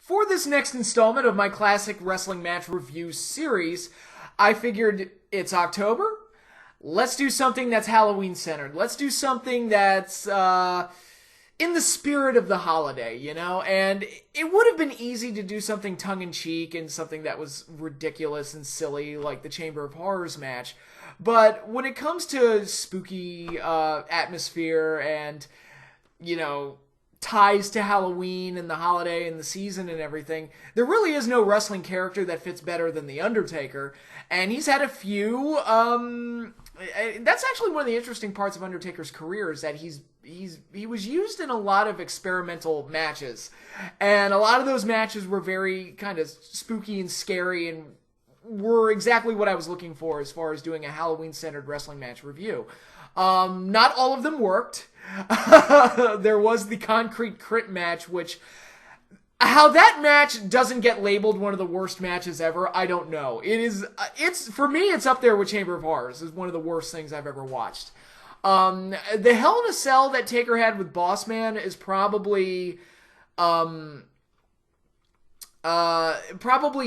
For this next installment of my classic wrestling match review series, I figured it's October. Let's do something that's Halloween centered. Let's do something that's in the spirit of the holiday, you know? And it would have been easy to do something tongue-in-cheek and something that was ridiculous and silly like the Chamber of Horrors match. But when it comes to spooky atmosphere and, you know, ties to Halloween and the holiday and the season and everything, there really is no wrestling character that fits better than the Undertaker. And he's had a few. That's actually one of the interesting parts of Undertaker's career is that he was used in a lot of experimental matches, and a lot of those matches were very kind of spooky and scary and were exactly what I was looking for as far as doing a Halloween-centered wrestling match review. Not all of them worked. There was the Concrete Crit match, which, how that match doesn't get labeled one of the worst matches ever, I don't know. For me, it's up there with Chamber of Horrors. It's one of the worst things I've ever watched. The Hell in a Cell that Taker had with Boss Man is probably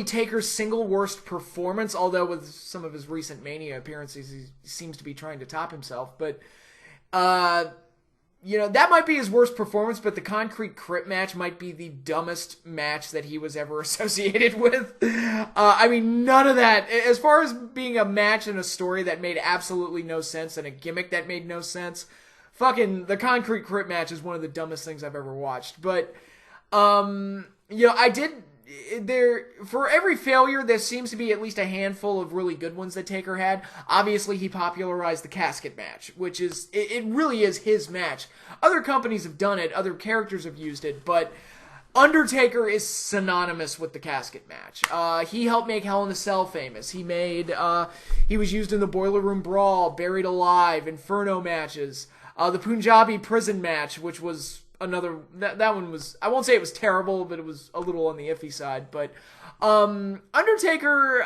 Taker's single worst performance, although with some of his recent Mania appearances, he seems to be trying to top himself. But, you know, that might be his worst performance, but the Concrete Crit match might be the dumbest match that he was ever associated with. I mean, none of that. As far as being a match and a story that made absolutely no sense and a gimmick that made no sense, fucking the Concrete Crit match is one of the dumbest things I've ever watched. But, you know, for every failure, there seems to be at least a handful of really good ones that Taker had. Obviously, he popularized the casket match, which is, it really is his match. Other companies have done it, other characters have used it, but Undertaker is synonymous with the casket match. He helped make Hell in a Cell famous. He was used in the Boiler Room Brawl, Buried Alive, Inferno matches, the Punjabi prison match, which was that one was, I won't say it was terrible, but it was a little on the iffy side. But Undertaker,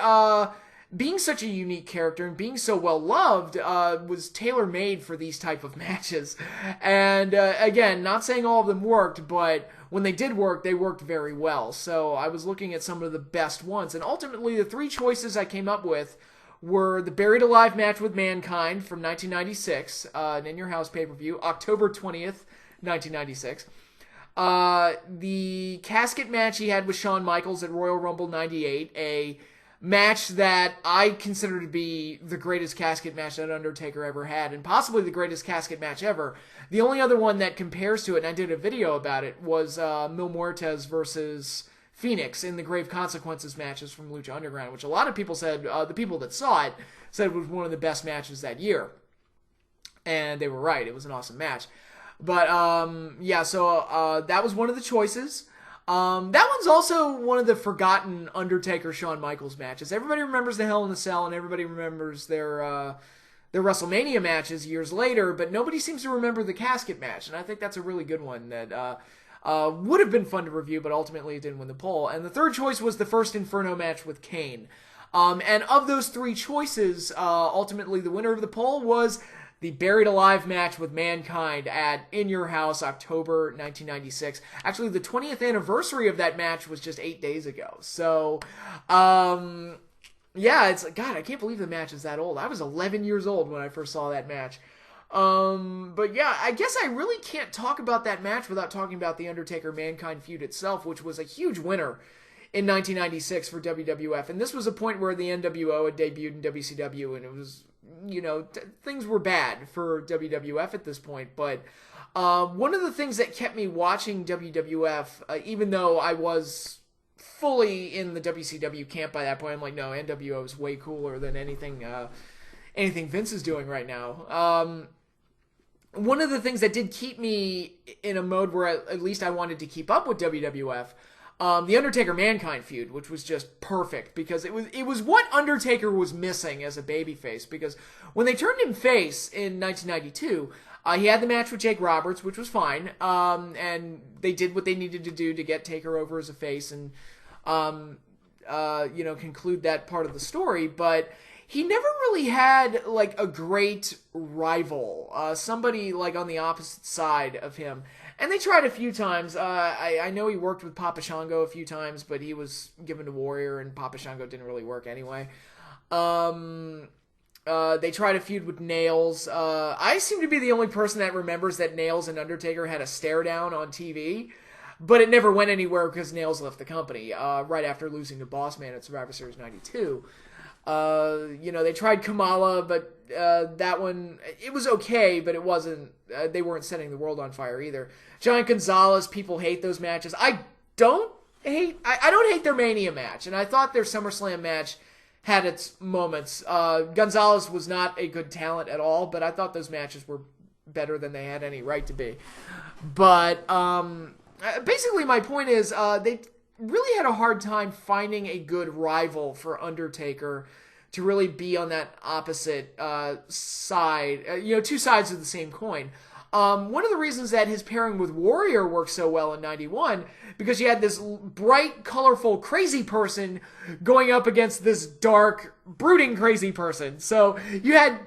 being such a unique character and being so well loved, was tailor-made for these type of matches. And again, not saying all of them worked, but when they did work, they worked very well. So I was looking at some of the best ones, and ultimately the three choices I came up with were the Buried Alive match with Mankind from 1996, an In Your House pay-per-view, October 20th, 1996. The casket match he had with Shawn Michaels at Royal Rumble 98, a match that I consider to be the greatest casket match that Undertaker ever had, and possibly the greatest casket match ever. The only other one that compares to it, and I did a video about it, was Mil Muertes versus Phoenix in the Grave Consequences matches from Lucha Underground, which a lot of people said, the people that saw it, said it was one of the best matches that year. And they were right. It was an awesome match. But, yeah, so that was one of the choices. That one's also one of the forgotten Undertaker-Shawn Michaels matches. Everybody remembers the Hell in a Cell, and everybody remembers their WrestleMania matches years later, but nobody seems to remember the casket match, and I think that's a really good one that would have been fun to review, but ultimately it didn't win the poll. And the third choice was the first Inferno match with Kane. And of those three choices, ultimately the winner of the poll was the Buried Alive match with Mankind at In Your House, October 1996. Actually, the 20th anniversary of that match was just 8 days ago. So, yeah, it's like, God, I can't believe the match is that old. I was 11 years old when I first saw that match. But yeah, I guess I really can't talk about that match without talking about the Undertaker-Mankind feud itself, which was a huge winner in 1996 for WWF. And this was a point where the NWO had debuted in WCW, and it was, you know, things were bad for WWF at this point. But one of the things that kept me watching WWF, even though I was fully in the WCW camp by that point, I'm like, no, NWO is way cooler than anything Vince is doing right now. One of the things that did keep me in a mode where at least I wanted to keep up with WWF, the Undertaker-Mankind feud, which was just perfect, because it was what Undertaker was missing as a babyface, because when they turned him face in 1992, he had the match with Jake Roberts, which was fine, and they did what they needed to do to get Taker over as a face and, you know, conclude that part of the story, but he never really had, like, a great rival, somebody, like, on the opposite side of him. And they tried a few times. I know he worked with Papa Shango a few times, but he was given to Warrior, and Papa Shango didn't really work anyway. They tried a feud with Nails. I seem to be the only person that remembers that Nails and Undertaker had a stare down on TV, but it never went anywhere because Nails left the company right after losing to Boss Man at Survivor Series 92. They tried Kamala, but that one, it was okay, but it wasn't, they weren't setting the world on fire either. Giant Gonzalez, people hate those matches. I don't hate their Mania match, and I thought their SummerSlam match had its moments. Gonzalez was not a good talent at all, but I thought those matches were better than they had any right to be. But basically my point is they really had a hard time finding a good rival for Undertaker to really be on that opposite side, two sides of the same coin. One of the reasons that his pairing with Warrior worked so well in 91, because you had this bright, colorful, crazy person going up against this dark, brooding, crazy person. So you had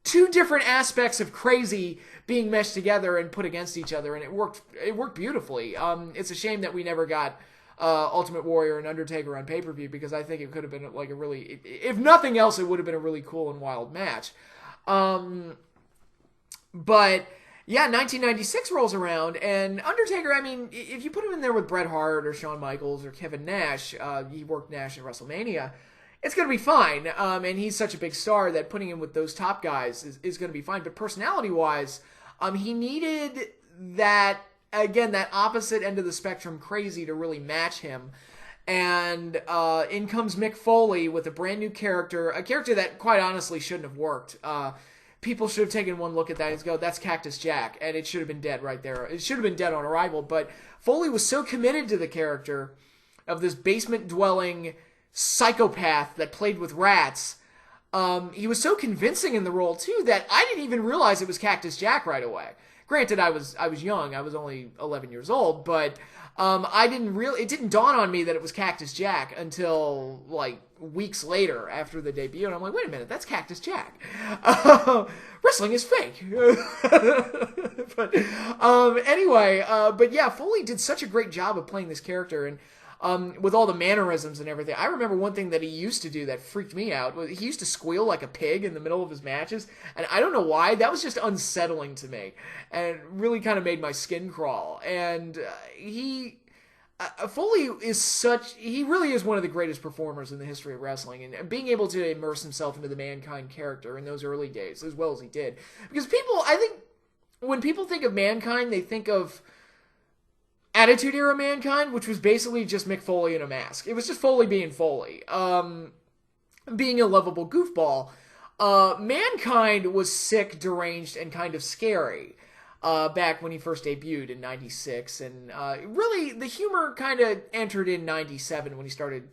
two different aspects of crazy being meshed together and put against each other, and it worked beautifully. It's a shame that we never got Ultimate Warrior and Undertaker on pay-per-view, because I think it could have been like a really, if nothing else, it would have been a really cool and wild match. But yeah, 1996 rolls around, and Undertaker, I mean, if you put him in there with Bret Hart or Shawn Michaels or Kevin Nash, he worked Nash at WrestleMania, it's going to be fine. And he's such a big star that putting him with those top guys is going to be fine. But personality-wise, he needed that, again, that opposite end of the spectrum crazy to really match him. And in comes Mick Foley with a brand new character, a character that quite honestly shouldn't have worked. People should have taken one look at that and go, that's Cactus Jack, and it should have been dead right there. It should have been dead on arrival, but Foley was so committed to the character of this basement-dwelling psychopath that played with rats. He was so convincing in the role, too, that I didn't even realize it was Cactus Jack right away. Granted, I was young. I was only 11 years old, but it didn't dawn on me that it was Cactus Jack until, like, weeks later after the debut, and I'm like, wait a minute, that's Cactus Jack. Wrestling is fake. But yeah, Foley did such a great job of playing this character, and with all the mannerisms and everything. I remember one thing that he used to do that freaked me out. He used to squeal like a pig in the middle of his matches, and I don't know why. That was just unsettling to me, and it really kind of made my skin crawl. And Foley he really is one of the greatest performers in the history of wrestling, and being able to immerse himself into the Mankind character in those early days, as well as he did. Because I think, when people think of Mankind, they think of Attitude Era Mankind, which was basically just Mick Foley in a mask. It was just Foley being Foley. Being a lovable goofball. Mankind was sick, deranged, and kind of scary. Back when he first debuted in 96, and really the humor kind of entered in 97 when he started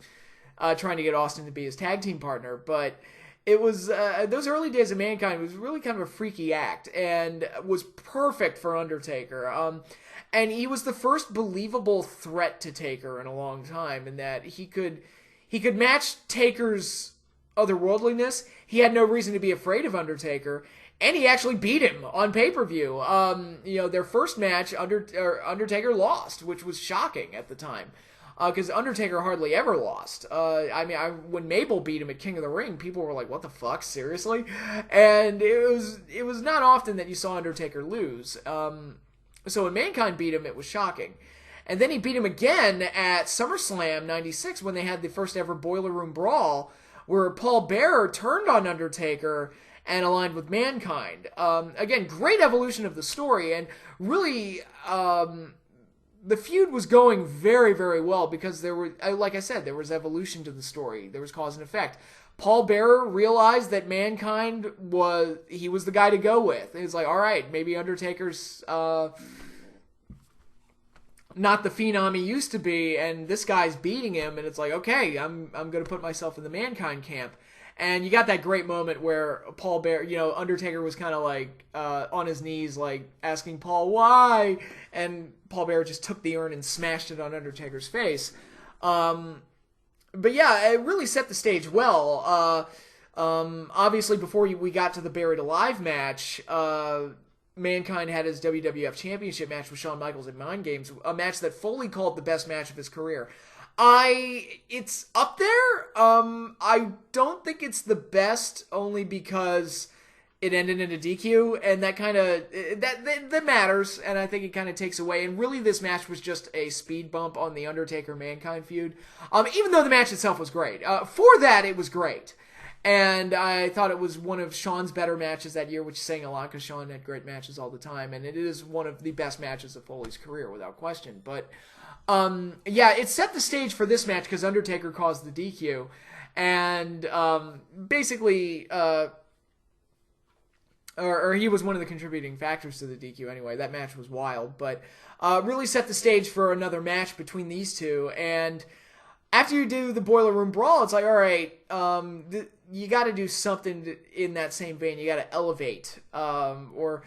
trying to get Austin to be his tag team partner. But it was those early days of Mankind was really kind of a freaky act, and was perfect for Undertaker. And he was the first believable threat to Taker in a long time, in that he could match Taker's otherworldliness. He had no reason to be afraid of Undertaker. And he actually beat him on pay-per-view. Their first match, Undertaker lost, which was shocking at the time. Because Undertaker hardly ever lost. When Mabel beat him at King of the Ring, people were like, what the fuck, seriously? And it was not often that you saw Undertaker lose. So when Mankind beat him, it was shocking. And then he beat him again at SummerSlam 96, when they had the first ever Boiler Room Brawl, where Paul Bearer turned on Undertaker and aligned with Mankind. Again, great evolution of the story, and really, the feud was going very, very well, because there were, like I said, there was evolution to the story. There was cause and effect. Paul Bearer realized that Mankind was the guy to go with. He was like, all right, maybe Undertaker's not the phenom he used to be, and this guy's beating him, and it's like, okay, I'm going to put myself in the Mankind camp. And you got that great moment where Paul Bearer, Undertaker was kind of like on his knees, like asking Paul why, and Paul Bearer just took the urn and smashed it on Undertaker's face. But yeah, it really set the stage well. Obviously, before we got to the Buried Alive match, Mankind had his WWF Championship match with Shawn Michaels at Mind Games, a match that Foley called the best match of his career. It's up there. I don't think it's the best, only because it ended in a DQ, and that kind of that matters, and I think it kind of takes away. And really, this match was just a speed bump on the Undertaker Mankind feud. Even though the match itself was great, for that it was great. And I thought it was one of Shawn's better matches that year, which is saying a lot because Shawn had great matches all the time. And it is one of the best matches of Foley's career, without question. But, yeah, it set the stage for this match because Undertaker caused the DQ. And basically, or he was one of the contributing factors to the DQ anyway. That match was wild. But really set the stage for another match between these two. And after you do the Boiler Room Brawl, it's like, all right, you got to do something in that same vein. You got to elevate or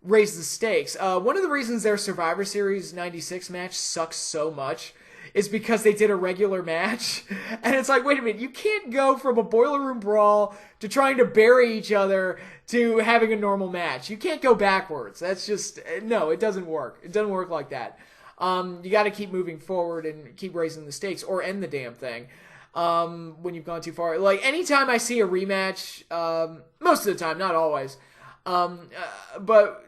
raise the stakes. One of the reasons their Survivor Series 96 match sucks so much is because they did a regular match. And it's like, wait a minute, you can't go from a Boiler Room Brawl to trying to bury each other to having a normal match. You can't go backwards. That's just, no, it doesn't work. It doesn't work like that. You got to keep moving forward and keep raising the stakes or end the damn thing. When you've gone too far. Like, anytime I see a rematch, most of the time, not always, but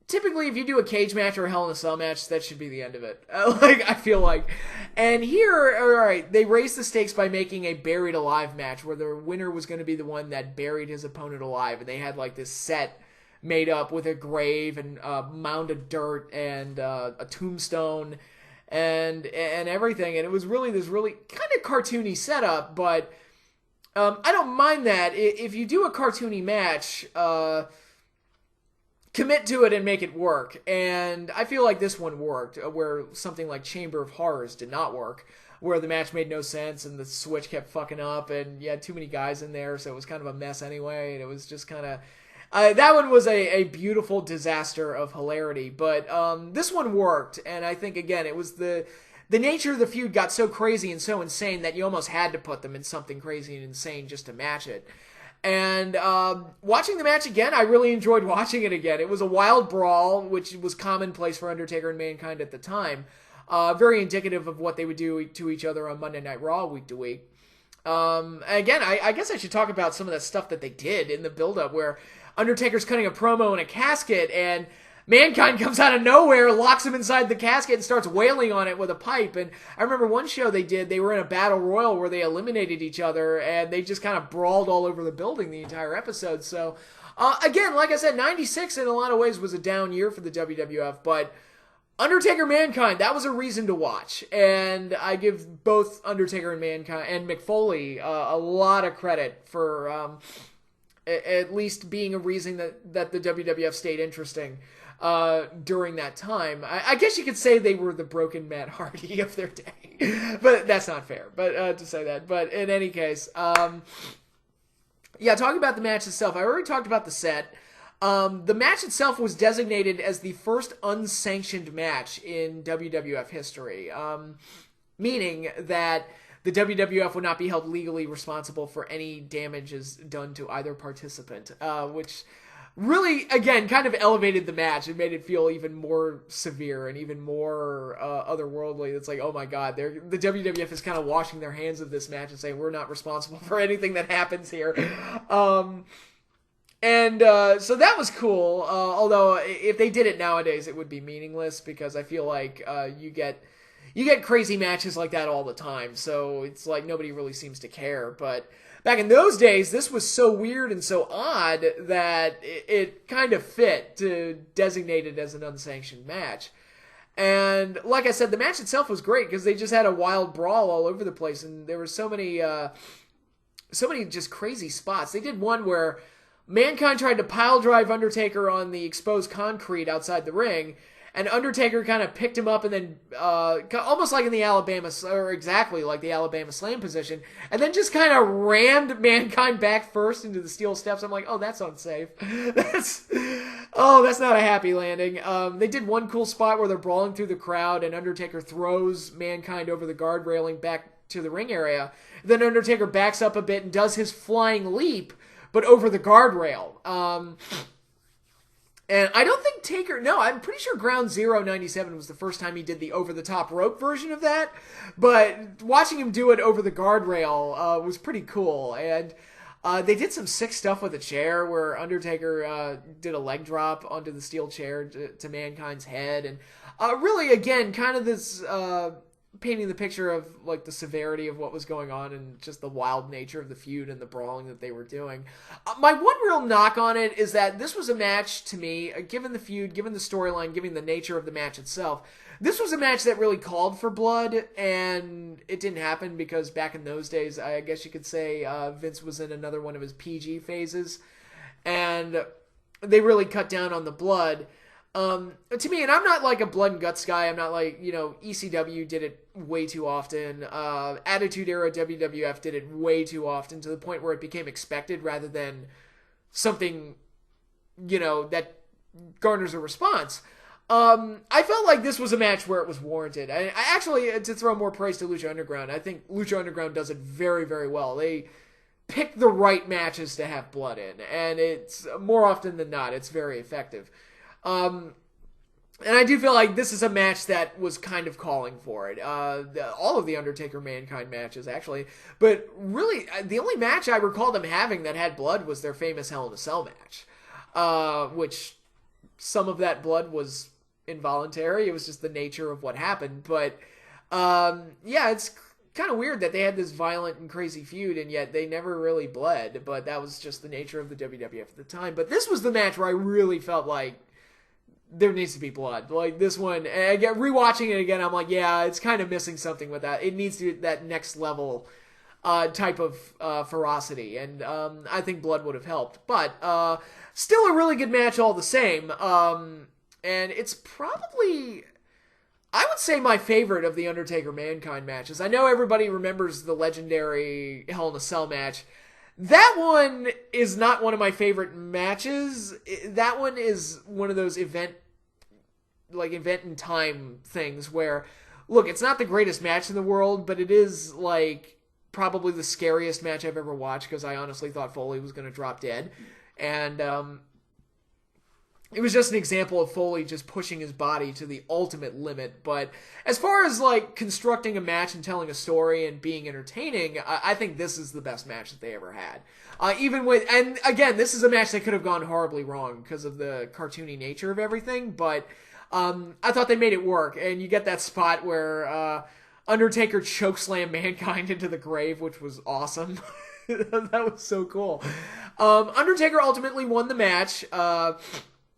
typically if you do a cage match or a Hell in a Cell match, that should be the end of it. I feel like. And here, alright, they raised the stakes by making a buried alive match where the winner was going to be the one that buried his opponent alive, and they had, like, this set made up with a grave and a mound of dirt and a tombstone and everything, and it was really this really kind of cartoony setup, but I don't mind that. If you do a cartoony match, commit to it and make it work, and I feel like this one worked, where something like Chamber of Horrors did not work, where the match made no sense and the switch kept fucking up and you had too many guys in there, so it was kind of a mess anyway, and it was just kind of... that one was a beautiful disaster of hilarity, but this one worked, and I think, again, it was the nature of the feud got so crazy and so insane that you almost had to put them in something crazy and insane just to match it. And watching the match again, I really enjoyed watching it again. It was a wild brawl, which was commonplace for Undertaker and Mankind at the time. Very indicative of what they would do to each other on Monday Night Raw week to week. Again, I guess I should talk about some of that stuff that they did in the build-up, where Undertaker's cutting a promo in a casket, and Mankind comes out of nowhere, locks him inside the casket, and starts wailing on it with a pipe. And I remember one show they were in a battle royal where they eliminated each other, and they just kind of brawled all over the building the entire episode. So, again, like I said, 96 in a lot of ways was a down year for the WWF, but Undertaker Mankind, that was a reason to watch. And I give both Undertaker and Mankind and Mick Foley a lot of credit for... at least being a reason that the WWF stayed interesting during that time. I guess you could say they were the broken Matt Hardy of their day. But that's not fair, but to say that. But in any case, yeah, talking about the match itself, I already talked about the set. The match itself was designated as the first unsanctioned match in WWF history, meaning that the WWF would not be held legally responsible for any damages done to either participant, which really, again, kind of elevated the match and made it feel even more severe and even more otherworldly. It's like, oh my god, the WWF is kind of washing their hands of this match and saying, we're not responsible for anything that happens here. So that was cool, although if they did it nowadays, it would be meaningless, because I feel like you get crazy matches like that all the time, so it's like nobody really seems to care. But back in those days, this was so weird and so odd that it kind of fit to designate it as an unsanctioned match. And like I said, the match itself was great because they just had a wild brawl all over the place, and there were so many just crazy spots. They did one where Mankind tried to pile drive Undertaker on the exposed concrete outside the ring, and Undertaker kind of picked him up and then, almost like in the Alabama, or exactly like the Alabama Slam position, and then just kind of rammed Mankind back first into the steel steps. I'm like, oh, that's unsafe. That's not a happy landing. They did one cool spot where they're brawling through the crowd, and Undertaker throws Mankind over the guard railing back to the ring area. Then Undertaker backs up a bit and does his flying leap, but over the guardrail. And I don't think Taker, no, I'm pretty sure Ground Zero 97 was the first time he did the over-the-top rope version of that. But watching him do it over the guardrail was pretty cool. And they did some sick stuff with a chair where Undertaker did a leg drop onto the steel chair to Mankind's head. And really, again, kind of this painting the picture of like the severity of what was going on and just the wild nature of the feud and the brawling that they were doing. My one real knock on it is that this was a match to me, given the feud, given the storyline, given the nature of the match itself, this was a match that really called for blood, and it didn't happen because back in those days, I guess you could say Vince was in another one of his PG phases, and they really cut down on the blood. To me, and I'm not like a blood and guts guy. I'm not like, ECW did it way too often. Attitude Era WWF did it way too often to the point where it became expected rather than something, that garners a response. I felt like this was a match where it was warranted. I actually, to throw more praise to Lucha Underground, I think Lucha Underground does it very, very well. They pick the right matches to have blood in, and it's more often than not, it's very effective. And I do feel like this is a match that was kind of calling for it. All of the Undertaker Mankind matches, actually. But really, the only match I recall them having that had blood was their famous Hell in a Cell match. Which, some of that blood was involuntary. It was just the nature of what happened. But, yeah, it's kind of weird that they had this violent and crazy feud, and yet they never really bled. But that was just the nature of the WWF at the time. But this was the match where I really felt like there needs to be blood. Like this one, and again, rewatching it again, I'm like, yeah, it's kind of missing something with that. It needs to be that next level type of ferocity, and I think blood would have helped. But still a really good match all the same. And it's probably, I would say, my favorite of the Undertaker Mankind matches. I know everybody remembers the legendary Hell in a Cell match. That one is not one of my favorite matches. That one is one of those event in time things where, look, it's not the greatest match in the world, but it is like probably the scariest match I've ever watched because I honestly thought Foley was going to drop dead. And it was just an example of Foley just pushing his body to the ultimate limit. But as far as like constructing a match and telling a story and being entertaining, I think this is the best match that they ever had. And again, this is a match that could have gone horribly wrong because of the cartoony nature of everything. But I thought they made it work. And you get that spot where Undertaker chokeslam Mankind into the grave, which was awesome. That was so cool. Undertaker ultimately won the match.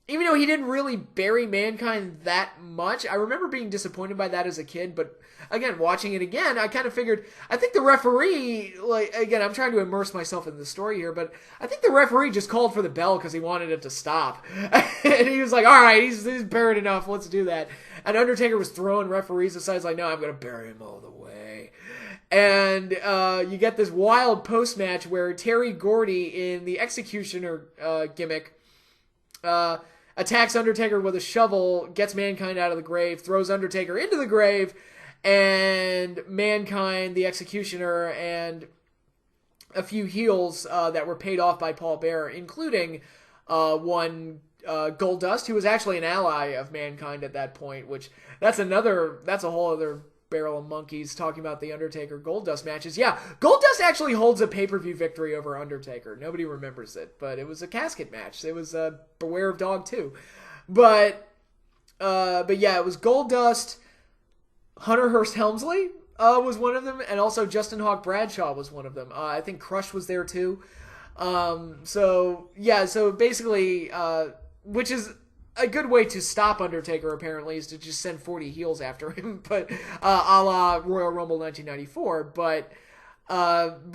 Even though he didn't really bury Mankind that much, I remember being disappointed by that as a kid, but again, watching it again, I kind of figured, I think the referee, again, I'm trying to immerse myself in the story here, but I think the referee just called for the bell because he wanted it to stop. And he was like, alright, he's buried enough, let's do that. And Undertaker was throwing referees aside, he's like, no, I'm going to bury him all the way. And you get this wild post-match where Terry Gordy in the Executioner gimmick attacks Undertaker with a shovel, gets Mankind out of the grave, throws Undertaker into the grave, and Mankind, the Executioner, and a few heels that were paid off by Paul Bearer, including one Goldust, who was actually an ally of Mankind at that point, which that's a whole other barrel of monkeys talking about the Undertaker Goldust matches. Yeah, Goldust actually holds a pay-per-view victory over Undertaker. Nobody remembers it, but it was a casket match. It was Beware of Dog 2. But yeah, it was Goldust, Hunter Hearst Helmsley was one of them, and also Justin Hawk Bradshaw was one of them. I think Crush was there too. So basically, which is a good way to stop Undertaker, apparently, is to just send 40 heels after him, but a la Royal Rumble 1994. But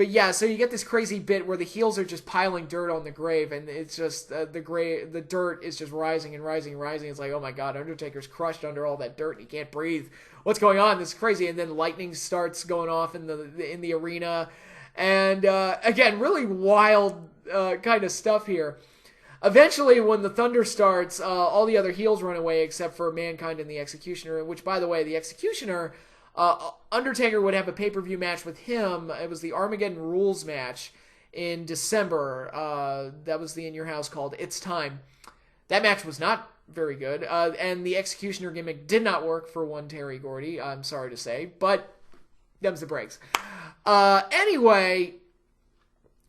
yeah, so you get this crazy bit where the heels are just piling dirt on the grave, and it's just the dirt is just rising and rising and rising. It's like, oh my god, Undertaker's crushed under all that dirt and he can't breathe. What's going on? This is crazy. And then lightning starts going off in the arena, and again, really wild kind of stuff here. Eventually, when the thunder starts, all the other heels run away except for Mankind and the Executioner, which, by the way, the Executioner, Undertaker would have a pay-per-view match with him. It was the Armageddon Rules match in December. That was the In Your House called It's Time. That match was not very good, and the Executioner gimmick did not work for one Terry Gordy, I'm sorry to say, but them's the breaks. Anyway,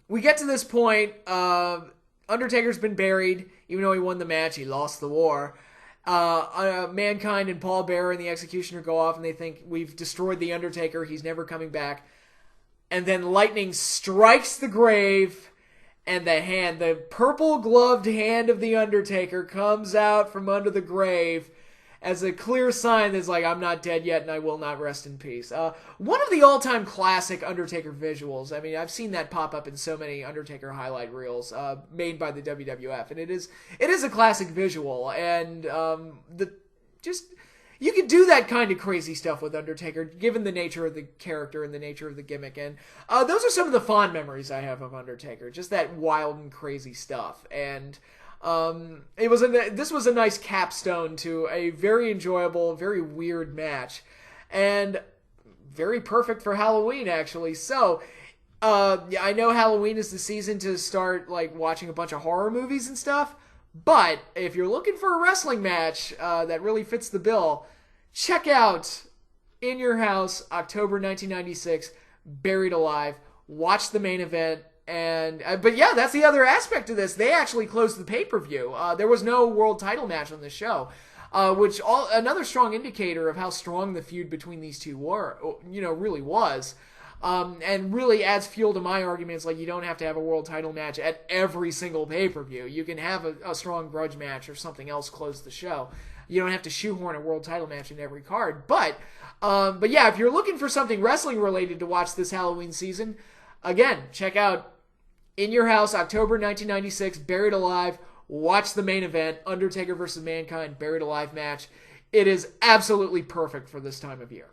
we get to this point. Undertaker's been buried. Even though he won the match, he lost the war. Mankind and Paul Bearer and the Executioner go off, and they think, we've destroyed the Undertaker. He's never coming back. And then lightning strikes the grave, and the purple-gloved hand of the Undertaker comes out from under the grave as a clear sign that's like, I'm not dead yet and I will not rest in peace. One of the all-time classic Undertaker visuals. I mean, I've seen that pop up in so many Undertaker highlight reels made by the WWF, and it is a classic visual. And you can do that kind of crazy stuff with Undertaker, given the nature of the character and the nature of the gimmick. And those are some of the fond memories I have of Undertaker, just that wild and crazy stuff. And this was a nice capstone to a very enjoyable, very weird match, and very perfect for Halloween, actually. So, I know Halloween is the season to start like watching a bunch of horror movies and stuff, but if you're looking for a wrestling match that really fits the bill, check out In Your House, October 1996, Buried Alive. Watch the main event. But yeah, that's the other aspect of this. They actually closed the pay-per-view. There was no world title match on the show, which another strong indicator of how strong the feud between these two really was. And really adds fuel to my arguments. Like, you don't have to have a world title match at every single pay-per-view. You can have a strong grudge match or something else close the show. You don't have to shoehorn a world title match in every card. But yeah, if you're looking for something wrestling related to watch this Halloween season, again, check out In Your House, October 1996, Buried Alive. Watch the main event, Undertaker versus Mankind, Buried Alive match. It is absolutely perfect for this time of year.